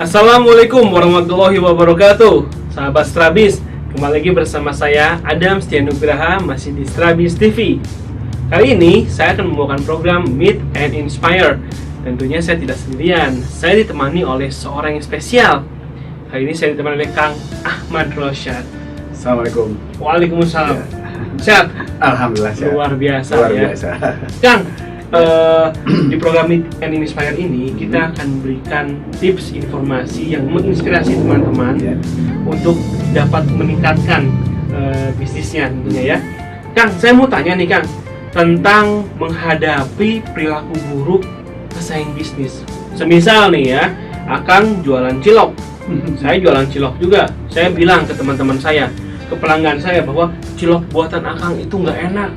Assalamualaikum warahmatullahi wabarakatuh. Sahabat Strabis, kembali lagi bersama saya Adam Setianugraha, masih di Strabis TV. Kali ini saya akan membawakan program Meet and Inspire. Tentunya saya tidak sendirian, saya ditemani oleh seorang yang spesial. Kali ini saya ditemani oleh Kang Ahmad Rosyad. Assalamualaikum. Waalaikumsalam. Sehat? Alhamdulillah sehat. Luar biasa. Luar ya. biasa. Kang, di program Meet and Inspire ini kita akan memberikan tips informasi yang menginspirasi teman-teman untuk dapat meningkatkan bisnisnya tentunya ya. Kang, saya mau tanya nih Kang, tentang menghadapi perilaku buruk pesaing bisnis. Semisal nih ya, Akang jualan cilok, saya jualan cilok juga. Saya bilang ke teman-teman saya, ke pelanggan saya bahwa cilok buatan Akang itu nggak enak.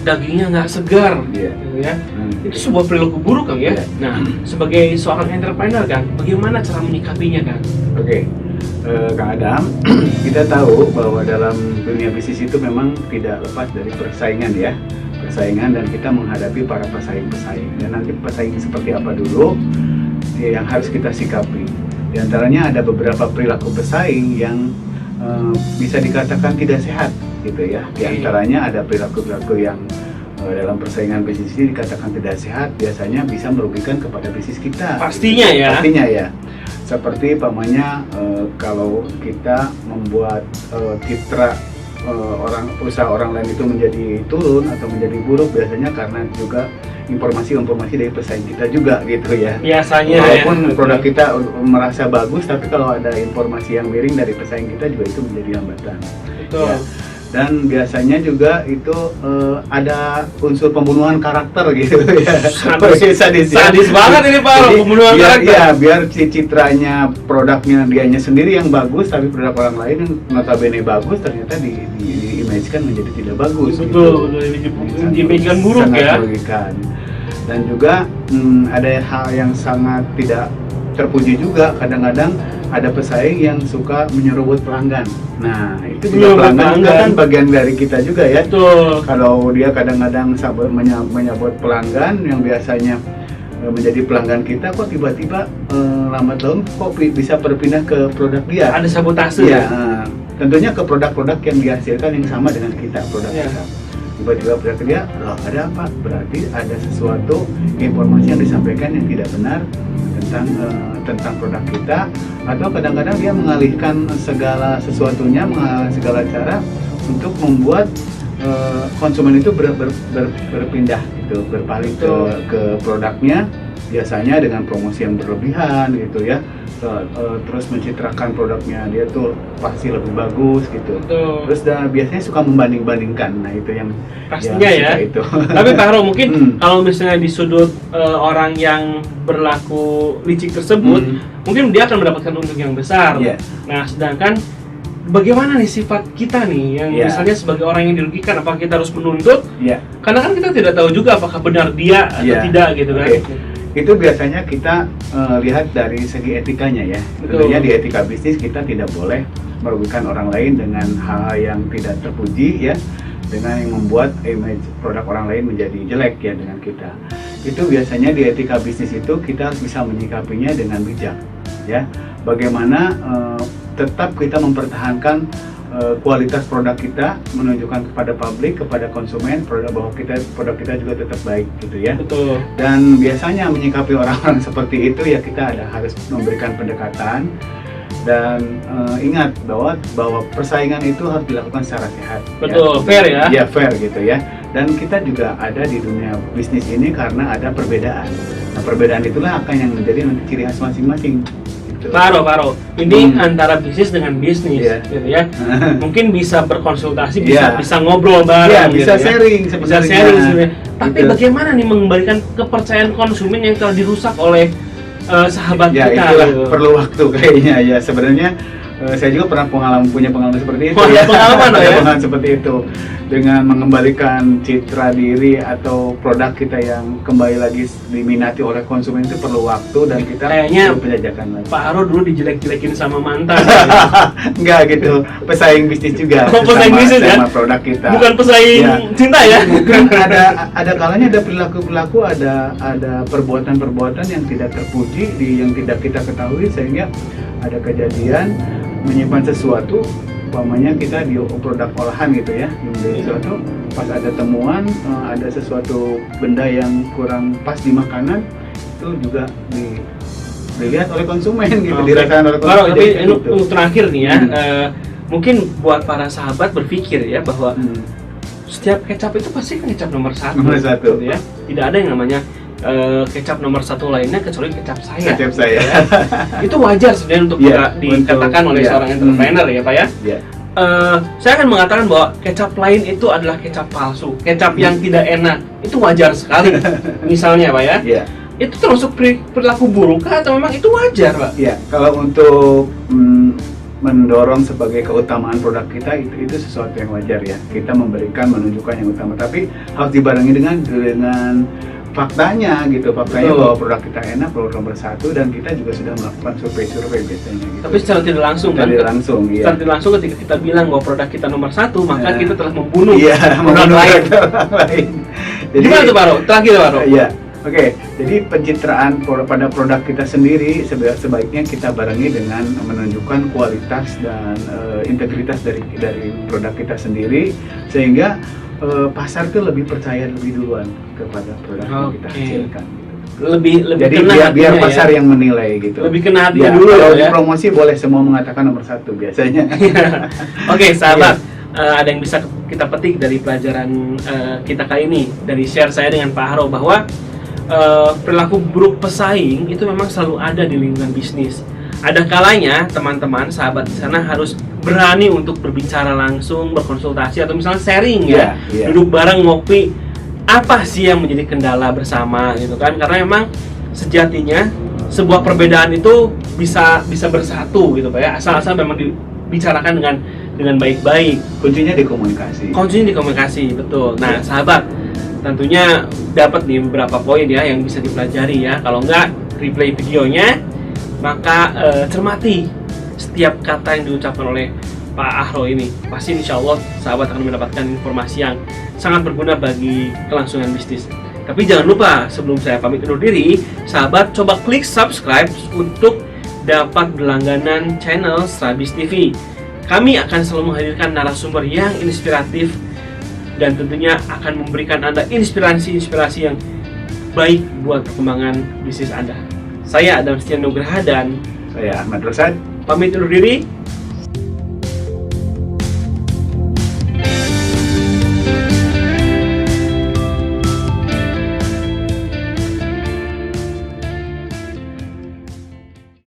Dagingnya nggak segar, gitu ya. Itu sebuah perilaku buruk Kang ya. Nah, sebagai seorang entrepreneur Kang, bagaimana cara menyikapinya Kang? Oke, Kang Adam, kita tahu bahwa dalam dunia bisnis itu memang tidak lepas dari persaingan ya, persaingan, dan kita menghadapi para pesaing-pesaing. Dan nanti pesaing seperti apa dulu yang harus kita sikapi. Di antaranya ada beberapa perilaku pesaing yang bisa dikatakan tidak sehat gitu ya. Di antaranya ada perilaku-perilaku yang dalam persaingan bisnis ini dikatakan tidak sehat, biasanya bisa merugikan kepada bisnis kita. Pastinya gitu. ya. Pastinya ya. Seperti pamannya kalau kita membuat citra usaha orang lain itu menjadi turun atau menjadi buruk, biasanya karena juga informasi-informasi dari pesaing kita juga gitu ya. Biasanya walaupun ya. Produk kita merasa bagus, tapi kalau ada informasi yang miring dari pesaing kita juga itu menjadi hambatan. Betul. Ya. Dan biasanya juga itu ada unsur pembunuhan karakter gitu ya. Sadis banget ini Pak, pembunuhan karakter. Ya, biar citranya produknya dianya sendiri yang bagus, tapi produk orang lain yang notabene bagus ternyata diimajinkan menjadi tidak bagus. Betul, gitu. diimajinkan buruk sangat ya. merugikan. Dan juga ada hal yang sangat tidak terpuji juga, kadang-kadang ada pesaing yang suka menyerobot pelanggan. Nah, itu juga pelanggan kan bagian dari kita juga ya. Betul. Kalau dia kadang-kadang menyabot pelanggan yang biasanya menjadi pelanggan kita, kok tiba-tiba lambat laun kok bisa berpindah ke produk dia. Ada sabotase ya. Tentunya ke produk-produk yang dihasilkan yang sama dengan kita, produk kita. Tiba-tiba produk dia, loh ada apa? Berarti ada sesuatu informasi yang disampaikan yang tidak benar tentang produk kita, atau kadang-kadang dia mengalihkan segala sesuatunya, mengalihkan segala cara untuk membuat konsumen itu berpindah gitu, berpaling ke produknya, biasanya dengan promosi yang berlebihan gitu ya. Terus mencitrakan produknya dia tuh pasti lebih bagus gitu. Betul. Terus biasanya suka membanding-bandingkan. Nah, itu yang pastinya ya. Itu. Tapi Pak Haro, mungkin kalau misalnya di sudut orang yang berlaku licik tersebut, mungkin dia akan mendapatkan untung yang besar. Yeah. Nah, sedangkan bagaimana nih sifat kita nih yang misalnya sebagai orang yang dirugikan, apakah kita harus menuntut? Karena kan kita tidak tahu juga apakah benar dia atau tidak gitu kan. Itu biasanya kita lihat dari segi etikanya ya. Tentunya di etika bisnis kita tidak boleh merugikan orang lain dengan hal yang tidak terpuji ya, dengan yang membuat image produk orang lain menjadi jelek ya dengan kita. Itu biasanya di etika bisnis itu kita harus bisa menyikapinya dengan bijak ya. Bagaimana tetap kita mempertahankan kualitas produk kita, menunjukkan kepada publik, kepada konsumen bahwa produk kita juga tetap baik gitu ya. Betul. Dan biasanya menyikapi orang-orang seperti itu ya, kita harus memberikan pendekatan dan ingat bahwa persaingan itu harus dilakukan secara sehat. Betul, ya. Fair ya. Ya, fair gitu ya. Dan kita juga ada di dunia bisnis ini karena ada perbedaan. Nah, perbedaan itulah akan yang menjadi nanti ciri khas masing-masing. Paro, ini antara bisnis dengan bisnis, gitu ya. Mungkin bisa berkonsultasi, bisa ngobrol bareng, bisa gitu sharing, bisa sharing sebenarnya. Tapi bagaimana nih mengembalikan kepercayaan konsumen yang telah dirusak oleh sahabat kita? Itulah perlu waktu kayaknya ya. Sebenarnya Saya juga pernah punya pengalaman seperti itu. Oh, ada pengalaman Ada ya? pengalaman seperti itu dengan mengembalikan citra diri atau produk kita yang kembali lagi diminati oleh konsumen itu perlu waktu dan kita Kayaknya perlu penjajakan lagi. Pak Aro dulu dijelek-jelekin sama mantan. Enggak gitu, pesaing bisnis juga. Oh, pesaing bisnis ya? Sama produk kita. Bukan pesaing Ya. cinta ya? Mungkin ada kalanya ada perilaku-perilaku, ada perbuatan-perbuatan yang tidak terpuji, yang tidak kita ketahui, sehingga ada kejadian menyimpan sesuatu, umpamanya kita di produk olahan gitu ya, membeli sesuatu, pas ada temuan, ada sesuatu benda yang kurang pas di makanan, itu juga dilihat oleh konsumen gitu, Oke. dirasakan oleh Baro, konsumen. tapi gitu. untuk terakhir nih ya, Hmm. mungkin buat para sahabat berpikir ya bahwa Hmm. setiap kecap itu pasti kecap nomor satu. Nomor satu. Gitu ya. Tidak ada yang namanya kecap nomor satu lainnya kecuali kecap saya. Kecap saya. Ya. Itu wajar sebenarnya untuk Iya, dikatakan untuk- oleh iya. seorang entrepreneur ya Pak ya. Ya. Saya akan mengatakan bahwa kecap lain itu adalah kecap palsu, kecap yang tidak enak. Itu wajar sekali. Misalnya Pak ya, Ya. itu termasuk perilaku buruk kah atau memang itu wajar Pak? Ya, kalau untuk mendorong sebagai keutamaan produk kita itu sesuatu yang wajar ya. Kita menunjukkan yang utama, tapi harus dibarengi dengan faktanya gitu. Faktanya Betul. bahwa produk kita enak, produk nomor satu, dan kita juga sudah melakukan survei biasanya gitu. Tapi secara tidak langsung kan? Tidak langsung, iya. Secara tidak langsung ketika kita bilang bahwa produk kita nomor satu, maka Ya. kita telah membunuh Iya, produk membunuh lain. produk lain. Gimana tuh Baro? Terakhir Baro. Iya. Oke, jadi pencitraan pada produk kita sendiri sebaiknya kita barengi dengan menunjukkan kualitas dan integritas dari produk kita sendiri, sehingga pasar itu lebih percaya lebih duluan kepada produk yang kita Oke. hasilkan. Lebih Jadi kena biar hatinya pasar ya. yang menilai gitu. Lebih kena hatinya Ya, dulu kalau ya. di promosi boleh semua mengatakan nomor satu biasanya. Oke, sahabat, Iya. ada yang bisa kita petik dari pelajaran kita kali ini, dari share saya dengan Pak Haro, bahwa perilaku buruk pesaing itu memang selalu ada di lingkungan bisnis. Ada kalanya teman-teman, sahabat di sana harus berani untuk berbicara langsung, berkonsultasi, atau misalnya sharing ya, Iya. duduk bareng ngopi. Apa sih yang menjadi kendala bersama gitu kan? Karena memang sejatinya sebuah perbedaan itu bisa bersatu gitu Pak ya, asal memang dibicarakan dengan baik-baik. Kuncinya di komunikasi. Kuncinya di komunikasi, betul. Nah, sahabat, tentunya dapat nih beberapa poin ya yang bisa dipelajari ya. Kalau enggak, replay videonya, maka cermati setiap kata yang diucapkan oleh Pak Ahro ini. Pasti insya Allah sahabat akan mendapatkan informasi yang sangat berguna bagi kelangsungan bisnis. Tapi jangan lupa, sebelum saya pamit undur diri, sahabat coba klik subscribe untuk dapat berlangganan channel Strabis TV. Kami akan selalu menghadirkan narasumber yang inspiratif dan tentunya akan memberikan Anda inspirasi-inspirasi yang baik buat perkembangan bisnis Anda. Saya Adam Setia Nugraha dan Saya Ahmad Rosad. pamit undur diri.